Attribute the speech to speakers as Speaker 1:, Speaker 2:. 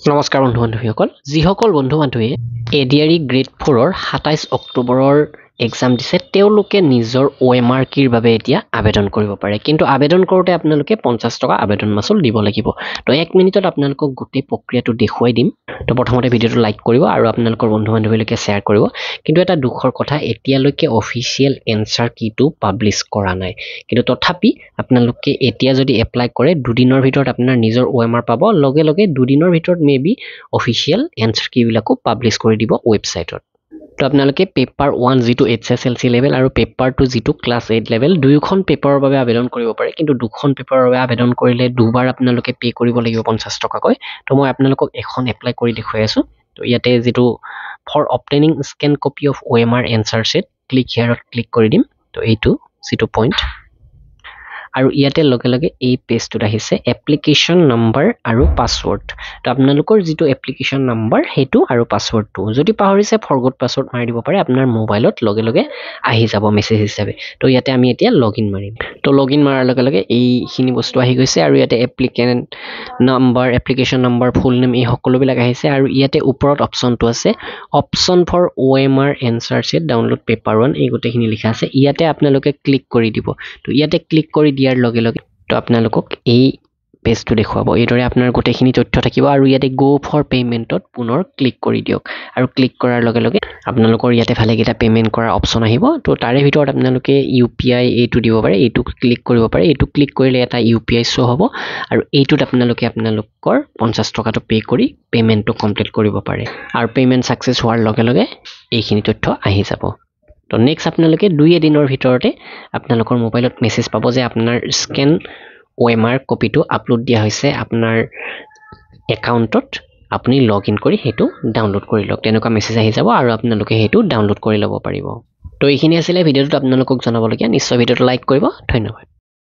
Speaker 1: নমস্কাৰ বন্ধু বান্ধৱীসকল যিসকল বন্ধু বান্ধৱীয়ে এডিআৰই গ্ৰেড 4ৰ 27 অক্টোবৰৰ এক্সাম দিছে তেওঁলোকে নিজৰ OMR কিৰ বাবে এতিয়া আবেদন কৰিব পাৰে কিন্তু আবেদন কৰোঁতে আপোনালোকে 50 টকা আবেদন মাচুল দিব লাগিব তো 1 মিনিটত আপোনালোকক গোটেই প্ৰক্ৰিয়াটো দেখুৱাই দিম তো প্ৰথমতে ভিডিঅটো লাইক কৰিব আৰু আপোনালোকৰ বন্ধু বান্ধৱীলৈকে শ্বেয়াৰ কৰিব কিন্তু এটা দুখৰ কথা এতিয়ালৈকে অফিচিয়েল এনসাৰ কিটো পাবলিশ কৰা নাই কিন্তু তথাপি আপোনালোকে এতিয়া যদি এপ্লাই কৰে দুদিনৰ ভিতৰত আপোনাৰ নিজৰ OMR পাব লগে লগে দুদিনৰ ভিতৰত মেবি অফিচিয়েল এনসাৰ কি বিলাকো পাবলিশ কৰি দিব ৱেবসাইটত তো আপোনালোকে পেপাৰ 1 যেটো HSLC লেভেল আৰু পেপাৰ 2 যেটো ক্লাছ 8 লেভেল দুয়োখন পেপাৰৰ বাবে আবেদন কৰিব পাৰে কিন্তু দুখন পেপাৰৰ বাবে আবেদন কৰিলে দুবাৰ আপোনালোকে পে কৰিব লাগিব 50 টকাকৈ তো মই আপোনালোকক এখন এপ্লাই কৰি দেখুৱাই আছো তো ইয়াতে যেটো for obtaining scan copy of OMR answer sheet click হিয়াৰত ক্লিক কৰি দিম তো এইটো যেটো পইণ্ট আৰু ইয়াতে লগে লগে এই পেজটোত আহিছে এপ্লিকেশন নাম্বাৰ আৰু পাসওয়াৰ্ড তো আপোনালোকৰ যেটো এপ্লিকেশন নাম্বাৰ হেতু আৰু পাসওয়াৰ্ডটো যদি পাহৰিছে ফৰগট পাসওয়াৰ্ড মাৰি দিব পাৰে আপোনাৰ মোবাইলত লগে লগে আহি যাব মেছেজ হিচাপে তো ইয়াতে আমি এতিয়া লগইন মাৰিম তো লগইন মাৰাৰ লগে লগে এইখিনি বস্তু আহি গৈছে আৰু ইয়াতে applicant number application number full name এই সকলোবিলাক আহিছে আৰু ইয়াতে ওপৰত অপচনটো আছে option for OMR answer sheet download paper 1 এই গোটেইখিনি লিখা আছে ইয়াতে আপোনালোকে ক্লিক কৰি দিব তো ইয়াতে ক্লিক কৰি দিয়াৰ লগে লগে তো আপোনালোকক এই পেজটো দেখুৱাব এইদৰে আপোনাৰ গোটেইখিনি তথ্য থাকিব আৰু ইয়াতে গো ফৰ পেমেন্টত পুনৰ ক্লিক কৰি দিয়ক আৰু ক্লিক কৰাৰ লগে লগে আপোনালোকৰ ইয়াতে ভালে কিটা পেমেন্ট কৰাৰ অপচন আহিব তো তাৰে ভিতৰত আপোনালোকে UPI এইটো দিব পাৰে এইটো ক্লিক কৰিব পাৰে এইটো ক্লিক কৰিলে এটা UPI শো হ'ব আৰু এইটোত আপোনালোকে আপোনালোকৰ 50 টকাটো পে কৰি পেমেন্টটো কমপ্লিট কৰিব পাৰে আৰু পেমেন্ট সাকসেস হোৱাৰ লগে লগে এইখিনি তথ্য আহি যাব তো নেক্সট আপোনালোকে 2 দিনৰ ভিতৰতে আপোনালোকৰ মোবাইলত মেছেজ পাব যে আপোনাৰ স্ক্যান OMR কপিটো আপলোড দিয়া হৈছে আপোনাৰ একাউন্টত আপুনি লগইন কৰি হেতু ডাউনলোড কৰি লওক তেনেকুৱা মেছেজ আহি যাব আৰু আপোনালোকে হেতু ডাউনলোড কৰি ল'ব পাৰিব তো এইখিনি আছিল ভিডিঅটো আপোনালোকক জনাবলগীয়া নিশ্চয় ভিডিঅটো লাইক কৰিব ধন্যবাদ